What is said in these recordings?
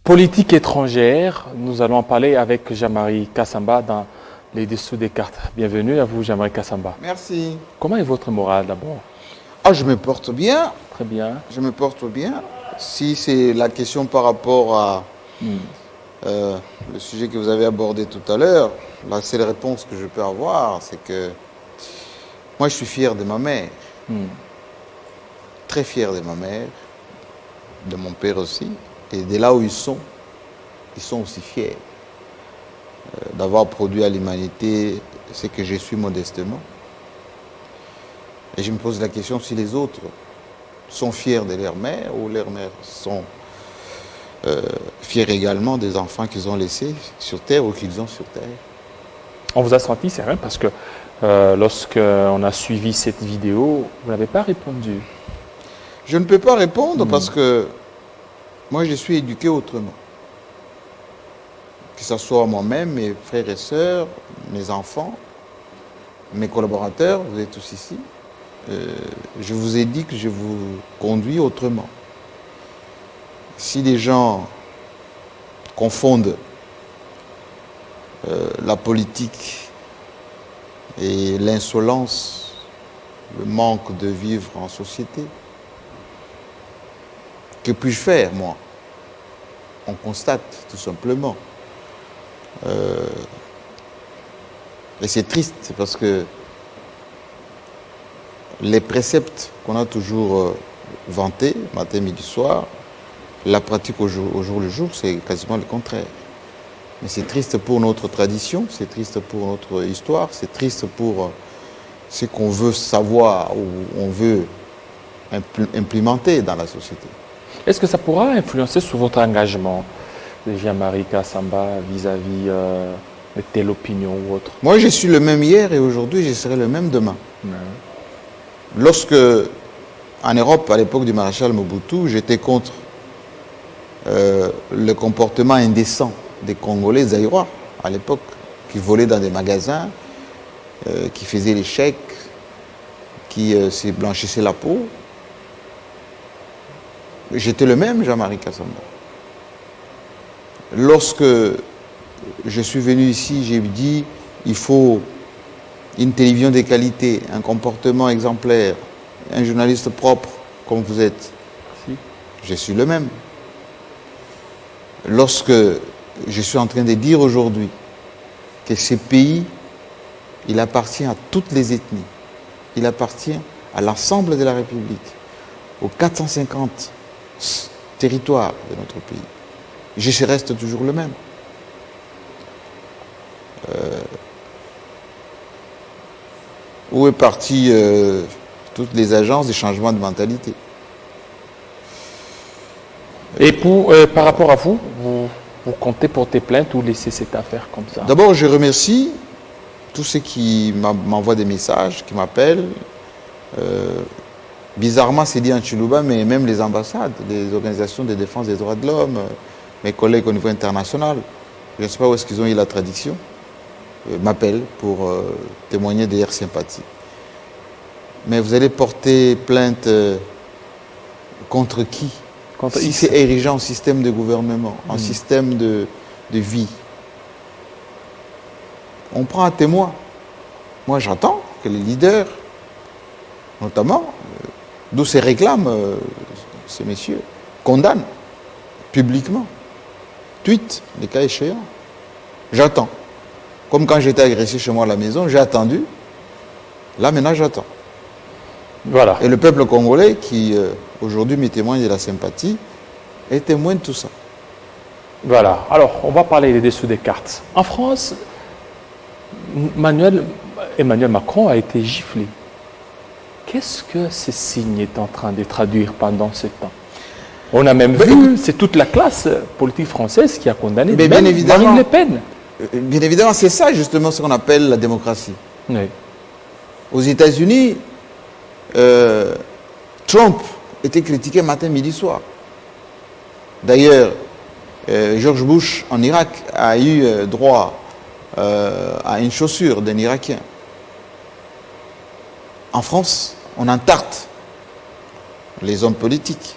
Politique étrangère, nous allons en parler avec Jean-Marie Kassamba dans les dessous des cartes. Bienvenue à vous, Jean-Marie Kassamba. Merci. Comment est votre morale d'abord? Ah, je me porte bien. Très bien. Je me porte bien. Si c'est la question par rapport à le sujet que vous avez abordé tout à l'heure, la seule réponse que je peux avoir, c'est que moi, je suis fier de ma mère. Très fier de ma mère, de mon père aussi. Et de là où ils sont aussi fiers d'avoir produit à l'humanité ce que je suis modestement. Et je me pose la question si les autres sont fiers de leur mère ou leurs mères sont fiers également des enfants qu'ils ont laissés sur Terre ou qu'ils ont sur Terre. On vous a senti, c'est vrai, parce que lorsqu'on a suivi cette vidéo, vous n'avez pas répondu. Je ne peux pas répondre parce que moi, je suis éduqué autrement. Que ce soit moi-même, mes frères et sœurs, mes enfants, mes collaborateurs, vous êtes tous ici. Je vous ai dit que je vous conduis autrement. Si les gens confondent la politique et l'insolence, le manque de vivre en société, que puis-je faire, moi? On constate, tout simplement. Et c'est triste parce que les préceptes qu'on a toujours vantés, matin, midi, soir, la pratique au jour le jour, c'est quasiment le contraire. Mais c'est triste pour notre tradition, c'est triste pour notre histoire, c'est triste pour ce qu'on veut savoir ou on veut implémenter dans la société. Est-ce que ça pourra influencer sur votre engagement de Jean-Marie Kassamba vis-à-vis de telle opinion ou autre? Moi, je suis le même hier et aujourd'hui, je serai le même demain. Lorsque, en Europe, à l'époque du maréchal Mobutu, j'étais contre le comportement indécent des Congolais zaïrois, à l'époque, qui volaient dans des magasins, qui faisaient les chèques, qui se blanchissaient la peau. J'étais le même Jean-Marie Kassamba. Lorsque je suis venu ici, j'ai dit il faut une télévision de qualité, un comportement exemplaire, un journaliste propre comme vous êtes. Merci. Je suis le même. Lorsque je suis en train de dire aujourd'hui que ce pays, il appartient à toutes les ethnies, il appartient à l'ensemble de la République, aux 450 territoires de notre pays. Je reste toujours le même. Où est parti toutes les agences des changements de mentalité? Et par rapport à vous, vous comptez porter plainte ou laisser cette affaire comme ça? D'abord, je remercie tous ceux qui m'envoient des messages, qui m'appellent. Bizarrement, c'est dit en Chiluba, mais même les ambassades, les organisations de défense des droits de l'homme, mes collègues au niveau international, je ne sais pas où est-ce qu'ils ont eu la traduction, m'appellent pour témoigner de leur sympathie. Mais vous allez porter plainte contre qui? Si c'est érigé en système de gouvernement, en système de vie. On prend un témoin. Moi, j'attends que les leaders, notamment, d'où se réclament ces messieurs, condamnent publiquement, tweet, les cas échéants. J'attends. Comme quand j'étais agressé chez moi à la maison, j'ai attendu. Là, maintenant, j'attends. Voilà. Et le peuple congolais, qui aujourd'hui me témoigne de la sympathie, est témoin de tout ça. Voilà. Alors, on va parler des dessous des cartes. En France, Emmanuel Macron a été giflé. Qu'est-ce que ce signe est en train de traduire pendant ce temps? On a même vu, c'est toute la classe politique française qui a condamné bien évidemment, Marine Le Pen. Bien évidemment, c'est ça justement ce qu'on appelle la démocratie. Oui. Aux États-Unis, Trump était critiqué matin, midi, soir. D'ailleurs, George Bush en Irak a eu droit à une chaussure d'un Irakien. En France, on entarte les hommes politiques.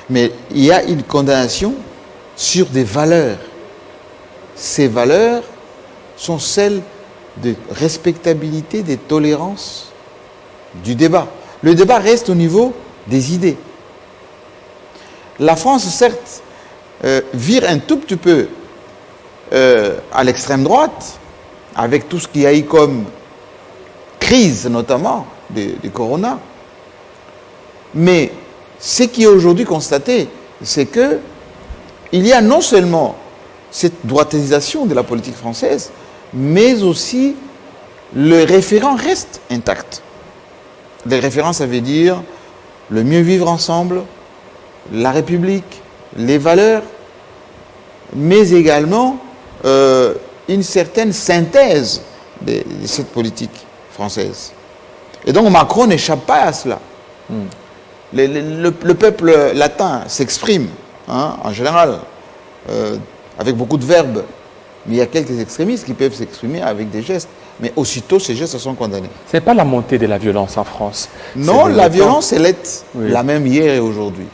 Mais il y a une condamnation sur des valeurs. Ces valeurs sont celles de respectabilité, de tolérance, du débat. Le débat reste au niveau des idées. La France, certes, vire un tout petit peu à l'extrême droite, avec tout ce qu'il y a eu comme crise, notamment, du corona. Mais ce qui est aujourd'hui constaté, c'est que il y a non seulement cette droitisation de la politique française, mais aussi le référent reste intact. Les référents, ça veut dire le mieux vivre ensemble, la République, les valeurs, mais également une certaine synthèse de cette politique française. Et donc Macron n'échappe pas à cela. Le peuple latin s'exprime, hein, en général, avec beaucoup de verbes, mais il y a quelques extrémistes qui peuvent s'exprimer avec des gestes. Mais aussitôt, ces gestes sont condamnés. Ce n'est pas la montée de la violence en France. Non, la violence, elle est la même hier et aujourd'hui.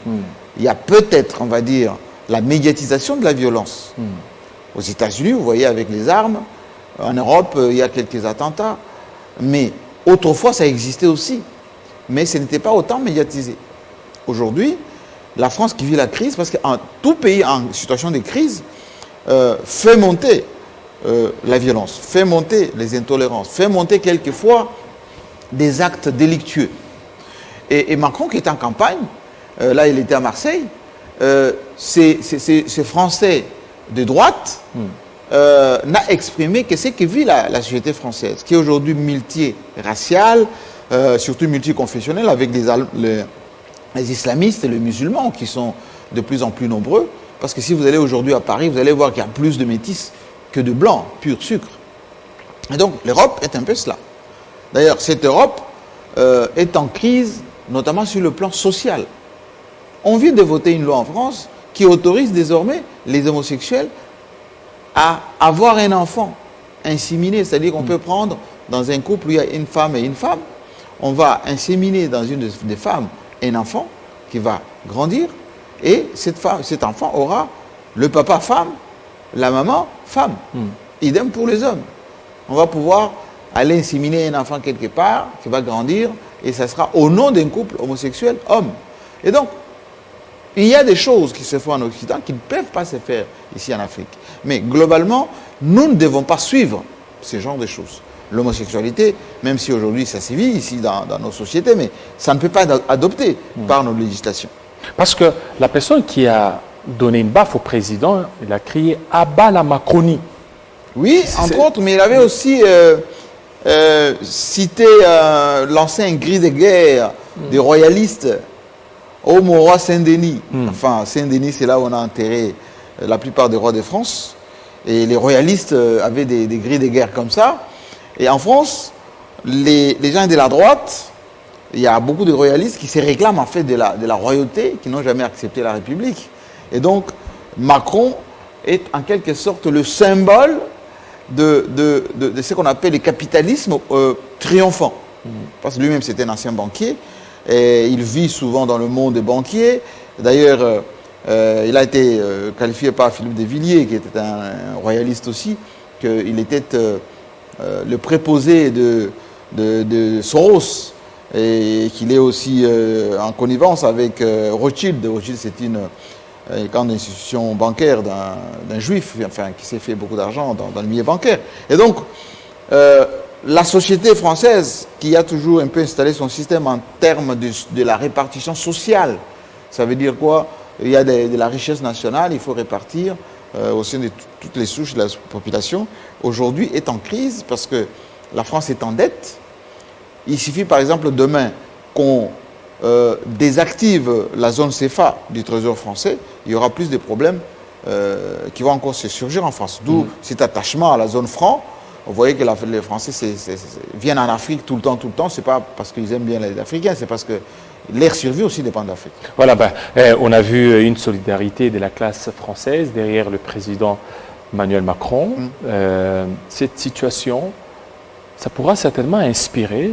Il y a peut-être, on va dire, la médiatisation de la violence. Aux États-Unis, vous voyez, avec les armes. En Europe, il y a quelques attentats. Mais autrefois, ça existait aussi. Mais ce n'était pas autant médiatisé. Aujourd'hui, la France qui vit la crise, parce qu'en tout pays en situation de crise, fait monter la violence, fait monter les intolérances, fait monter quelquefois des actes délictueux. Et Macron qui est en campagne, là il était à Marseille, ces Français de droite n'a exprimé que ce que vit la société française, qui est aujourd'hui multiraciale, surtout multiconfessionnelle, avec les islamistes et les musulmans qui sont de plus en plus nombreux. Parce que si vous allez aujourd'hui à Paris, vous allez voir qu'il y a plus de métis que de blancs, pur sucre. Et donc l'Europe est un peu cela. D'ailleurs, cette Europe est en crise, notamment sur le plan social. On vient de voter une loi en France qui autorise désormais les homosexuels à avoir un enfant inséminé. C'est-à-dire qu'on peut prendre dans un couple où il y a une femme et une femme, on va inséminer dans une des femmes un enfant qui va grandir. Et cet enfant aura le papa femme, la maman femme. Idem pour les hommes. On va pouvoir aller inséminer un enfant quelque part qui va grandir et ça sera au nom d'un couple homosexuel homme. Et donc, il y a des choses qui se font en Occident qui ne peuvent pas se faire ici en Afrique. Mais globalement, nous ne devons pas suivre ce genre de choses. L'homosexualité, même si aujourd'hui ça sévit ici dans nos sociétés, mais ça ne peut pas être adopté par nos législations. Parce que la personne qui a donné une baffe au président, il a crié « Abat la Macronie ». Oui, entre autres, mais il avait aussi cité, lancé un cri de guerre des royalistes au roi Saint-Denis. Enfin, Saint-Denis, c'est là où on a enterré la plupart des rois de France. Et les royalistes avaient des cris de guerre comme ça. Et en France, les gens de la droite, il y a beaucoup de royalistes qui se réclament en fait de la royauté, qui n'ont jamais accepté la République. Et donc, Macron est en quelque sorte le symbole de ce qu'on appelle le capitalisme triomphant. Parce que lui-même, c'était un ancien banquier. Et il vit souvent dans le monde des banquiers. D'ailleurs, il a été qualifié par Philippe de Villiers, qui était un royaliste aussi, qu'il était le préposé de Soros, et qu'il est aussi en connivence avec Rothschild. Rothschild, c'est une grande institution bancaire d'un juif, enfin, qui s'est fait beaucoup d'argent dans le milieu bancaire. Et donc, la société française, qui a toujours un peu installé son système en termes de la répartition sociale, ça veut dire quoi? Il y a de la richesse nationale, il faut répartir au sein de toutes les souches de la population. Aujourd'hui, est en crise parce que la France est en dette. Il suffit par exemple demain qu'on désactive la zone CFA du Trésor français, il y aura plus de problèmes qui vont encore se surgir en France. D'où cet attachement à la zone franc. Vous voyez que les Français viennent en Afrique tout le temps. Ce n'est pas parce qu'ils aiment bien les Africains, c'est parce que leur survie aussi dépend de l'Afrique. Voilà, on a vu une solidarité de la classe française derrière le président Emmanuel Macron. Cette situation, ça pourra certainement inspirer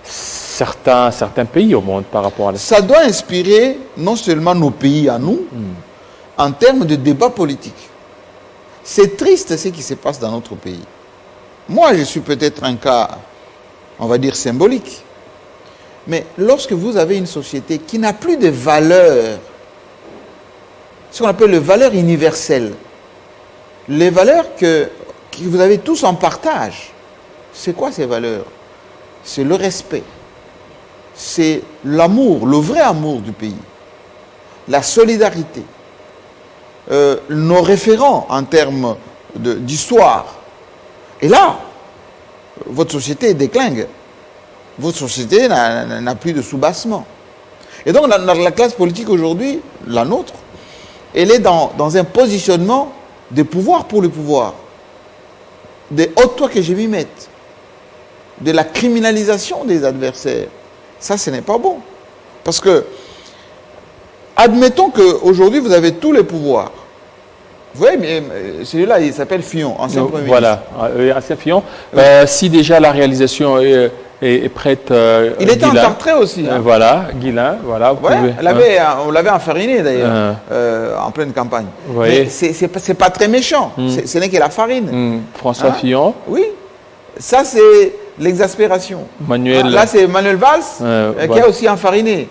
certains pays au monde par rapport à la... Ça doit inspirer non seulement nos pays à nous, en termes de débat politique. C'est triste ce qui se passe dans notre pays. Moi, je suis peut-être un cas, on va dire, symbolique. Mais lorsque vous avez une société qui n'a plus de valeurs, ce qu'on appelle les valeurs universelles, les valeurs que vous avez tous en partage, c'est quoi ces valeurs? C'est le respect, c'est l'amour, le vrai amour du pays, la solidarité, nos référents en termes d'histoire. Et là, votre société déclingue. Votre société n'a plus de soubassement. Et donc, la classe politique aujourd'hui, la nôtre, elle est dans un positionnement de pouvoir pour le pouvoir. De ôte-toi que je m'y mette. De la criminalisation des adversaires. Ça, ce n'est pas bon. Parce que, admettons qu'aujourd'hui, vous avez tous les pouvoirs. Vous voyez, mais celui-là, il s'appelle Fillon, ancien Premier ministre. Voilà, ancien Fillon. Si déjà la réalisation est prête... il était en Tartrais aussi. Hein. Voilà, Guilain, voilà. Vous pouvez, on l'avait enfariné d'ailleurs, en pleine campagne. Mais c'est pas très méchant, ce n'est que la farine. François Fillon. Oui, ça c'est l'exaspération. Là c'est Manuel Valls qui a aussi enfariné,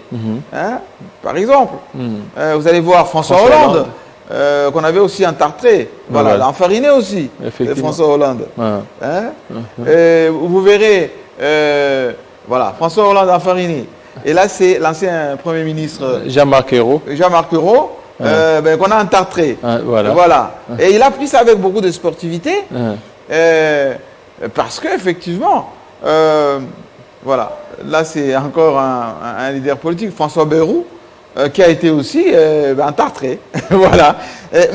par exemple. Vous allez voir François Hollande. Qu'on avait aussi en Tartrais, voilà, enfariné aussi, François Hollande. Vous verrez, voilà, François Hollande enfariné. Et là, c'est l'ancien Premier ministre Jean-Marc Ayrault. Qu'on a en Tartrais. Voilà. Et il a pris ça avec beaucoup de sportivité, parce qu'effectivement, voilà, là c'est encore un leader politique, François Bayrou, qui a été aussi en Tartrais. Voilà.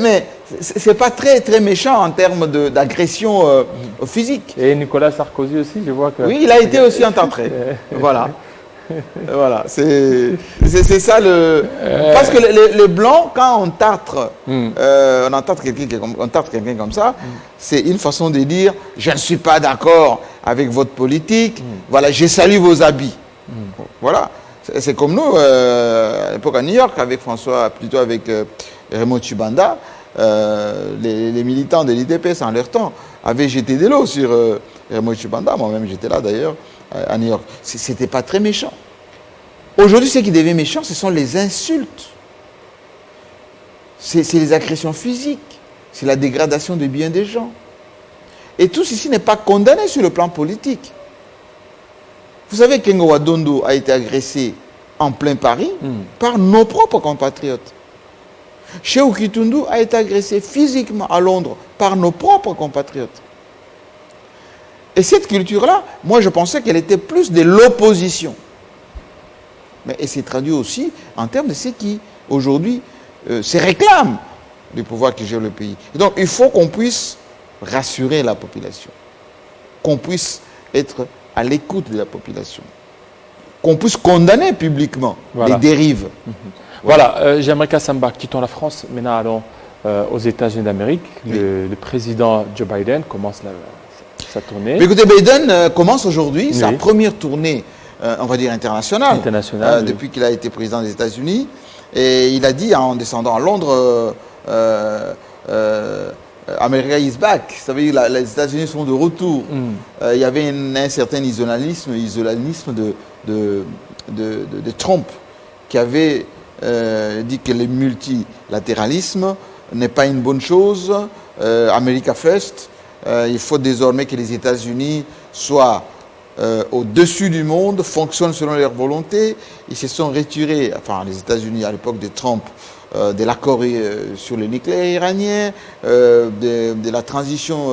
Mais c'est pas très, très méchant en termes d'agression physique. Et Nicolas Sarkozy aussi, je vois que... Oui, il a été aussi en Tartrais. Voilà. Voilà. C'est ça le... Parce que les Blancs, quand on tartre, on tartre quelqu'un comme ça, c'est une façon de dire « je ne suis pas d'accord avec votre politique, voilà, je salue vos habits ». Voilà. C'est comme nous, à l'époque à New York, avec Raymond Tchibanda, les militants de l'IDPS en leur temps avaient jeté de l'eau sur Raymond Tchibanda. Moi-même, j'étais là d'ailleurs, à New York. C'était pas très méchant. Aujourd'hui, ce qui devient méchant, ce sont les insultes. C'est les agressions physiques. C'est la dégradation des biens des gens. Et tout ceci n'est pas condamné sur le plan politique. Vous savez qu'Engo Wadondo a été agressé en plein Paris par nos propres compatriotes. Cheikh Kitundu a été agressé physiquement à Londres par nos propres compatriotes. Et cette culture-là, moi je pensais qu'elle était plus de l'opposition. Mais elle s'est traduite aussi en termes de ceux qui, aujourd'hui, se réclament du pouvoir qui gère le pays. Et donc il faut qu'on puisse rassurer la population. Qu'on puisse être à l'écoute de la population. Qu'on puisse condamner publiquement les dérives. Voilà, j'aimerais Kassamba, quittons la France, maintenant allons aux États-Unis d'Amérique. Le président Joe Biden commence sa tournée. Mais écoutez, Biden commence aujourd'hui sa première tournée, on va dire internationale, depuis qu'il a été président des États-Unis. Et il a dit, en descendant à Londres, America is back. Ça veut dire les États-Unis sont de retour. Il y avait un certain isolanisme de Trump qui avait dit que le multilatéralisme n'est pas une bonne chose. America First. Il faut désormais que les États-Unis soient au-dessus du monde, fonctionnent selon leur volonté. Ils se sont retirés, enfin les États-Unis à l'époque de Trump, de l'accord sur le nucléaire iranien, de la transition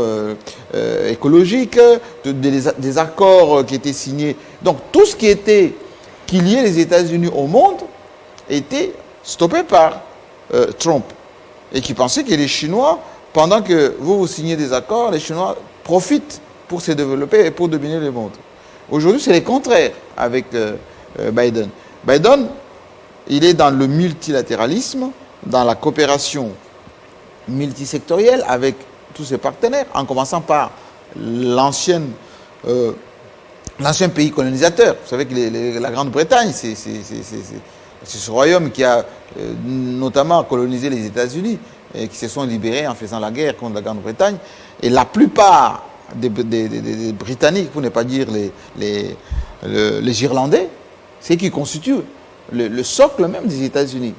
écologique, des accords qui étaient signés. Donc tout ce qui liait les États-Unis au monde était stoppé par Trump. Et qui pensait que les Chinois, pendant que vous signez des accords, les Chinois profitent pour se développer et pour dominer le monde. Aujourd'hui, c'est le contraire avec Biden. Biden, il est dans le multilatéralisme, dans la coopération multisectorielle avec tous ses partenaires, en commençant par l'ancien pays colonisateur. Vous savez que la Grande-Bretagne, C'est ce royaume qui a notamment colonisé les États-Unis et qui se sont libérés en faisant la guerre contre la Grande-Bretagne. Et la plupart des Britanniques, pour ne pas dire les Irlandais, c'est qui constituent le socle même des États-Unis.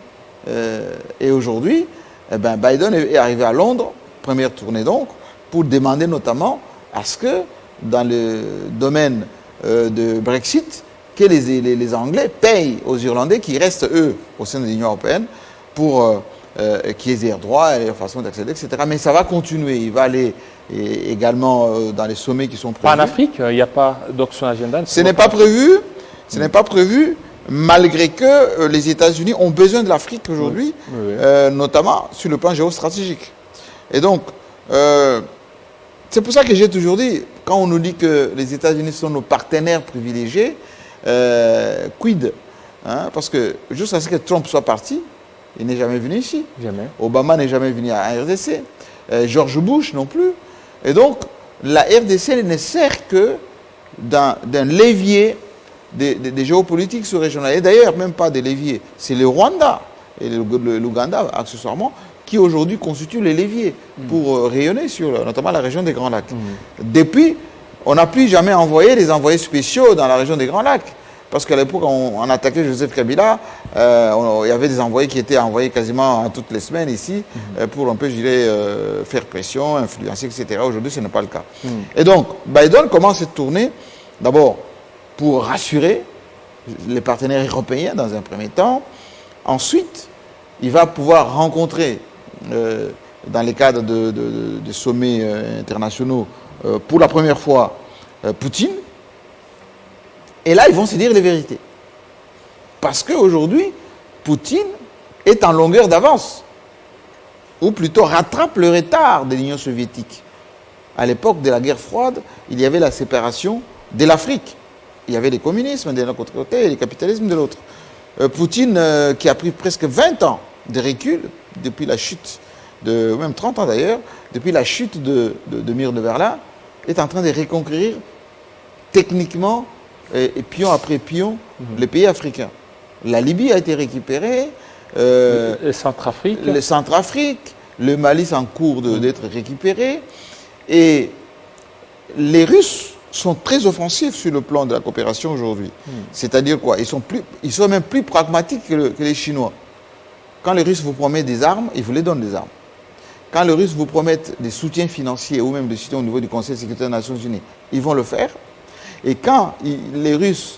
Et aujourd'hui, Biden est arrivé à Londres, première tournée donc, pour demander notamment à ce que, dans le domaine de Brexit, que les Anglais payent aux Irlandais qui restent, eux, au sein de l'Union européenne, pour qu'ils aient droit à leur façon d'accéder, etc. Mais ça va continuer. Il va aller également dans les sommets qui sont prévus. Pas en Afrique, il n'y a pas d'option agenda. Ce n'est pas prévu. Ce n'est pas prévu, malgré que les États-Unis ont besoin de l'Afrique aujourd'hui, notamment sur le plan géostratégique. Et donc, c'est pour ça que j'ai toujours dit, quand on nous dit que les États-Unis sont nos partenaires privilégiés, quid, hein, parce que jusqu'à ce que Trump soit parti, il n'est jamais venu ici. Jamais. Obama n'est jamais venu à RDC. George Bush non plus. Et donc, la RDC ne sert que d'un levier des géopolitiques sous-régionales. Et d'ailleurs, même pas des leviers. C'est le Rwanda et l'Ouganda, accessoirement, qui aujourd'hui constituent les leviers pour rayonner sur notamment la région des Grands Lacs. Depuis, on n'a plus jamais envoyé des envoyés spéciaux dans la région des Grands Lacs. Parce qu'à l'époque, on attaquait Joseph Kabila, il y avait des envoyés qui étaient envoyés quasiment toutes les semaines ici, pour un peu, je dirais, faire pression, influencer, etc. Aujourd'hui, ce n'est pas le cas. Et donc, Biden commence cette tournée, d'abord, pour rassurer les partenaires européens dans un premier temps. Ensuite, il va pouvoir rencontrer, dans les cadres de sommets internationaux, pour la première fois, Poutine. Et là, ils vont se dire les vérités. Parce qu'aujourd'hui, Poutine est en longueur d'avance, ou plutôt rattrape le retard de l'Union soviétique. À l'époque de la guerre froide, il y avait la séparation de l'Afrique. Il y avait le communisme d'un côté et le capitalisme de l'autre. Poutine, qui a pris presque 20 ans de recul depuis la chute, même 30 ans d'ailleurs, depuis la chute de mur de Berlin, est en train de reconquérir techniquement et pion après pion les pays africains. La Libye a été récupérée. Le Centrafrique. Le Centrafrique. Le Mali est en cours d'être récupéré. Et les Russes sont très offensifs sur le plan de la coopération aujourd'hui. C'est-à-dire quoi? Ils sont même plus pragmatiques que les Chinois. Quand les Russes vous promettent des armes, ils vous les donnent des armes. Quand les Russes vous promettent des soutiens financiers ou même des soutiens au niveau du Conseil de sécurité des Nations Unies, ils vont le faire. Et quand les Russes...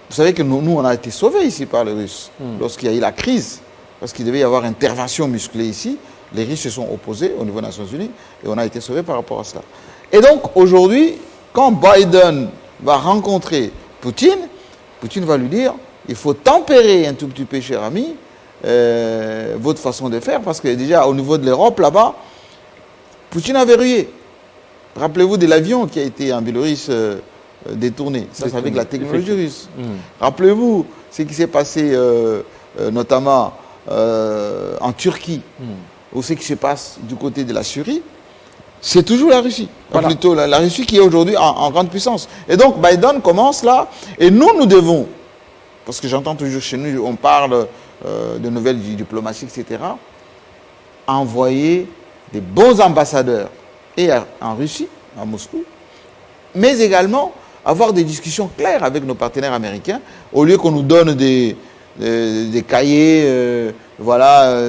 Vous savez que nous, on a été sauvés ici par les Russes. Lorsqu'il y a eu la crise, parce qu'il devait y avoir intervention musclée ici, les Russes se sont opposés au niveau des Nations Unies et on a été sauvés par rapport à cela. Et donc, aujourd'hui, quand Biden va rencontrer Poutine, Poutine va lui dire, il faut tempérer un tout petit peu, cher ami, votre façon de faire, parce que déjà, au niveau de l'Europe, là-bas, Poutine a verrouillé. Rappelez-vous de l'avion qui a été en Biélorusse détourné. Ça, c'est avec la technologie russe. Rappelez-vous ce qui s'est passé notamment en Turquie, ou ce qui se passe du côté de la Syrie. C'est toujours la Russie. Voilà. Plutôt la Russie qui est aujourd'hui en grande puissance. Et donc Biden commence là, et nous devons, parce que j'entends toujours chez nous, on parle de nouvelles diplomatie, etc., envoyer des bons ambassadeurs, et en Russie, à Moscou, mais également avoir des discussions claires avec nos partenaires américains, au lieu qu'on nous donne des cahiers,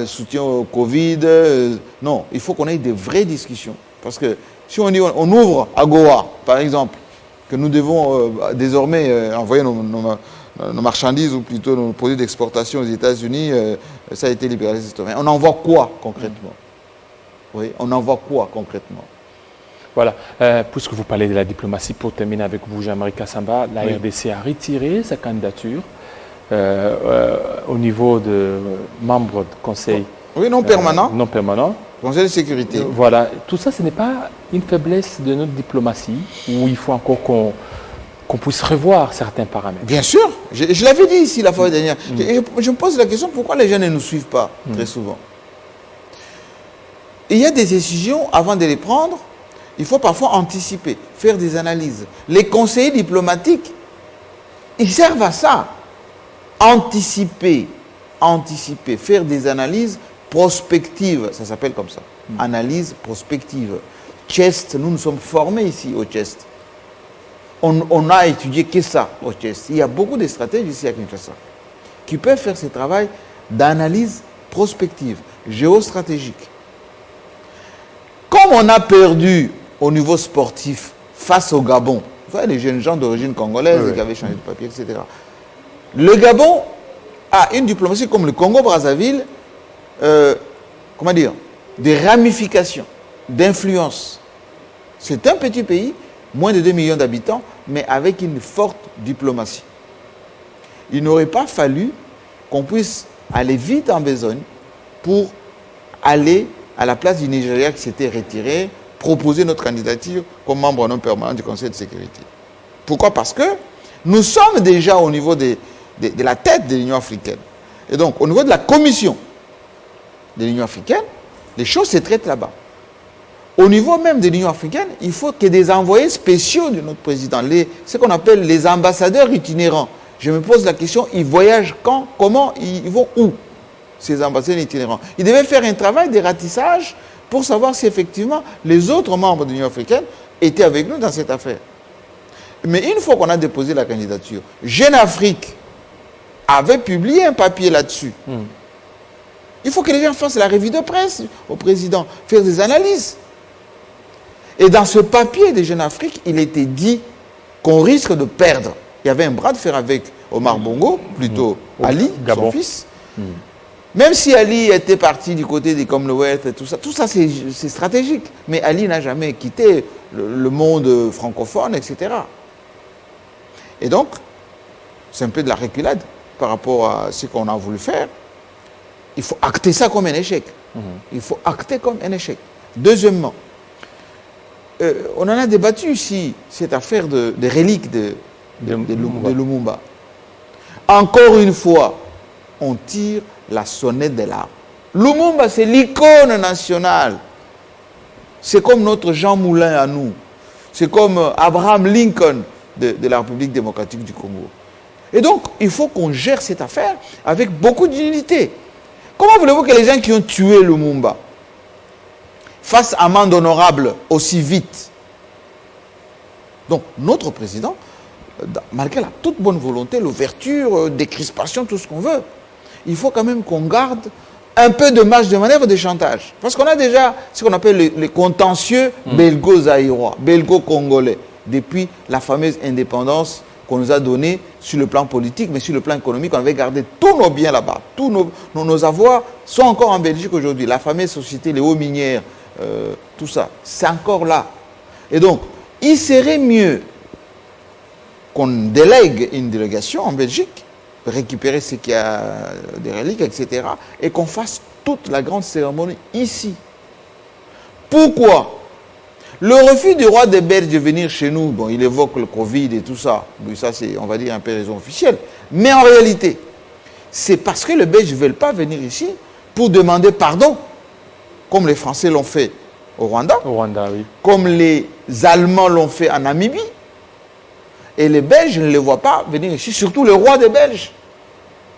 soutien au Covid. Non, il faut qu'on ait des vraies discussions. Parce que si on ouvre à Goa, par exemple, que nous devons désormais envoyer nos marchandises, ou plutôt nos produits d'exportation aux États-Unis, ça a été libéralisé. On envoie quoi concrètement? Oui, on envoie quoi concrètement? Voilà, puisque vous parlez de la diplomatie, pour terminer avec vous, Jean-Marie Kassamba, la RDC a retiré sa candidature au niveau de membres du Conseil. Oui, non permanent. Non permanent. Conseil de sécurité. Voilà, tout ça, ce n'est pas une faiblesse de notre diplomatie, où il faut encore qu'on puisse revoir certains paramètres. Bien sûr, je l'avais dit ici la fois dernière. Je me pose la question, pourquoi les gens ne nous suivent pas très souvent? Il y a des décisions, avant de les prendre, il faut parfois anticiper, faire des analyses. Les conseillers diplomatiques, ils servent à ça. anticiper, faire des analyses prospectives, ça s'appelle comme ça, analyse prospective. Chest, nous sommes formés ici au Chest. On a étudié que ça au Chest. Il y a beaucoup de stratégies ici à Kinshasa qui peuvent faire ce travail d'analyse prospective, géostratégique. Comme on a perdu au niveau sportif face au Gabon, vous voyez les jeunes gens d'origine congolaise qui avaient changé de papier, etc. Le Gabon a une diplomatie comme le Congo-Brazzaville, comment dire, des ramifications, d'influence. C'est un petit pays, moins de 2 millions d'habitants, mais avec une forte diplomatie. Il n'aurait pas fallu qu'on puisse aller vite en besogne pour aller à la place du Nigeria qui s'était retiré, proposer notre candidature comme membre non permanent du Conseil de sécurité. Pourquoi? Parce que nous sommes déjà au niveau de la tête de l'Union africaine. Et donc, au niveau de la commission de l'Union africaine, les choses se traitent là-bas. Au niveau même de l'Union africaine, il faut que des envoyés spéciaux de notre président, ce qu'on appelle les ambassadeurs itinérants. Je me pose la question, ils voyagent quand, comment, ils vont où, ces ambassadeurs itinérants? Ils devaient faire un travail de ratissage pour savoir si effectivement les autres membres de l'Union africaine étaient avec nous dans cette affaire. Mais une fois qu'on a déposé la candidature, Jeune Afrique avait publié un papier là-dessus. Il faut que les gens fassent la revue de presse au président, faire des analyses. Et dans ce papier de Jeune Afrique, il était dit qu'on risque de perdre. Il y avait un bras de fer avec Omar Bongo, plutôt Ali, son fils. Même si Ali était parti du côté des Commonwealth et tout ça c'est stratégique. Mais Ali n'a jamais quitté le monde francophone, etc. Et donc, c'est un peu de la reculade par rapport à ce qu'on a voulu faire. Il faut acter ça comme un échec. Il faut acter comme un échec. Deuxièmement, on en a débattu ici, cette affaire de reliques de Lumumba. Encore une fois, on tire la sonnette d'alarme. Lumumba, c'est l'icône nationale. C'est comme notre Jean Moulin à nous. C'est comme Abraham Lincoln de la République démocratique du Congo. Et donc, il faut qu'on gère cette affaire avec beaucoup d'unité. Comment voulez-vous que les gens qui ont tué Lumumba fassent amende honorable aussi vite? Donc, notre président, malgré la toute bonne volonté, l'ouverture, décrispation, tout ce qu'on veut, il faut quand même qu'on garde un peu de marge de manœuvre de chantage. Parce qu'on a déjà ce qu'on appelle les contentieux belgo-zaïrois, belgo-congolais, depuis la fameuse indépendance qu'on nous a donnée sur le plan politique, mais sur le plan économique, on avait gardé tous nos biens là-bas. Tous nos avoirs sont encore en Belgique aujourd'hui. La fameuse société, les hauts minières, tout ça, c'est encore là. Et donc, il serait mieux qu'on délègue une délégation en Belgique, récupérer ce qu'il y a des reliques, etc., et qu'on fasse toute la grande cérémonie ici. Pourquoi? Le refus du roi des Belges de venir chez nous, bon, il évoque le Covid et tout ça, oui, ça c'est, on va dire, un peu raison officielle, mais en réalité, c'est parce que les Belges ne veulent pas venir ici pour demander pardon, comme les Français l'ont fait au Rwanda, oui. comme les Allemands l'ont fait en Namibie, et les Belges ne les voient pas venir ici, surtout le roi des Belges,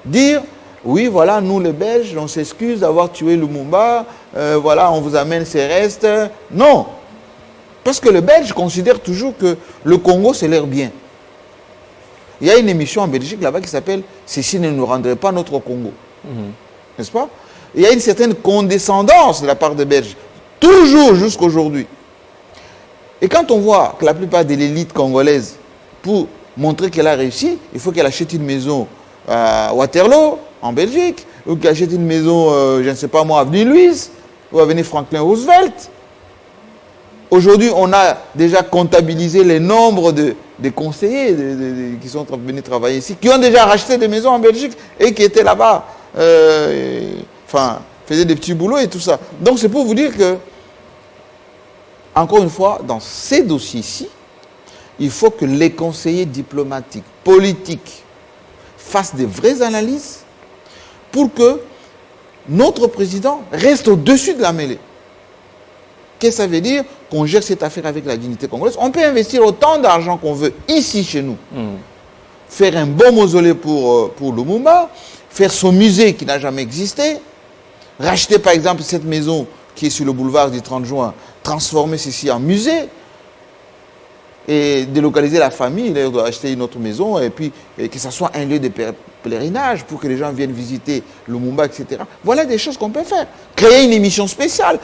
dire, oui, voilà, nous les Belges, on s'excuse d'avoir tué Lumumba, voilà, on vous amène ses restes. Non, parce que les Belges considèrent toujours que le Congo, c'est leur bien. Il y a une émission en Belgique là-bas qui s'appelle « Ceci ne nous rendrait pas notre Congo ». N'est-ce pas? Il y a une certaine condescendance de la part des Belges, toujours jusqu'aujourd'hui. Et quand on voit que la plupart de l'élite congolaise, pour montrer qu'elle a réussi, il faut qu'elle achète une maison à Waterloo, en Belgique, ou qu'elle achète une maison, je ne sais pas moi, avenue Louise, ou avenue Franklin Roosevelt. Aujourd'hui, on a déjà comptabilisé les nombres de conseillers qui sont venus travailler ici, qui ont déjà racheté des maisons en Belgique et qui étaient là-bas, faisaient des petits boulots et tout ça. Donc, c'est pour vous dire que, encore une fois, dans ces dossiers-ci, il faut que les conseillers diplomatiques, politiques, fassent des vraies analyses pour que notre président reste au-dessus de la mêlée. Qu'est-ce que ça veut dire? Qu'on gère cette affaire avec la dignité congolaise. On peut investir autant d'argent qu'on veut ici chez nous. faire un bon mausolée pour Lumumba, faire son musée qui n'a jamais existé, racheter par exemple cette maison qui est sur le boulevard du 30 juin, transformer ceci en musée, et délocaliser la famille, acheter une autre maison, et puis que ce soit un lieu de pèlerinage pour que les gens viennent visiter Lumumba, etc. Voilà des choses qu'on peut faire. Créer une émission spéciale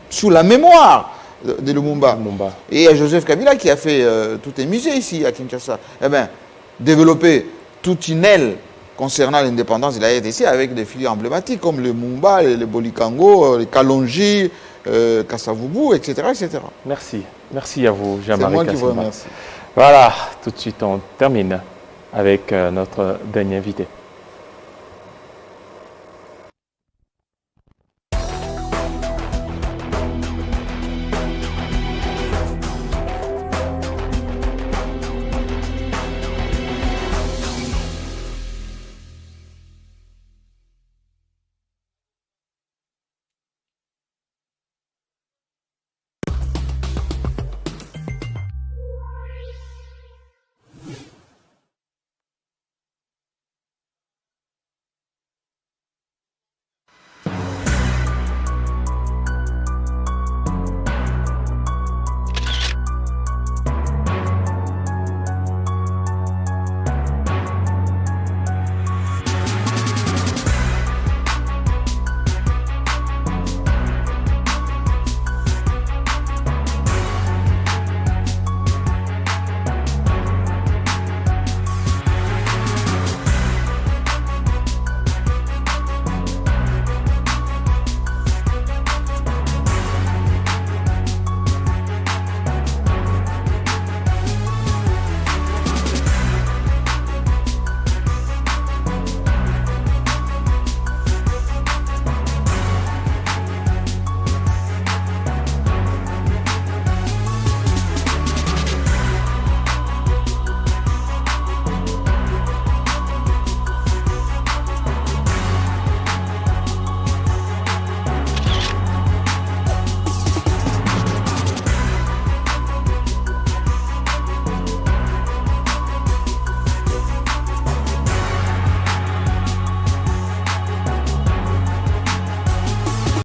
sur la mémoire de Lumumba. Et il y a Joseph Kabila qui a fait tout un musée ici à Kinshasa. Eh bien, développer toute une aile concernant l'indépendance de la RDC avec des filières emblématiques comme le Lumumba, le Bolikango, le Kalonji, Kassavubu, etc., etc. Merci. Merci à vous, Jean-Marie Kassamba. C'est moi qui vous remercie. Voilà, tout de suite on termine avec notre dernier invité.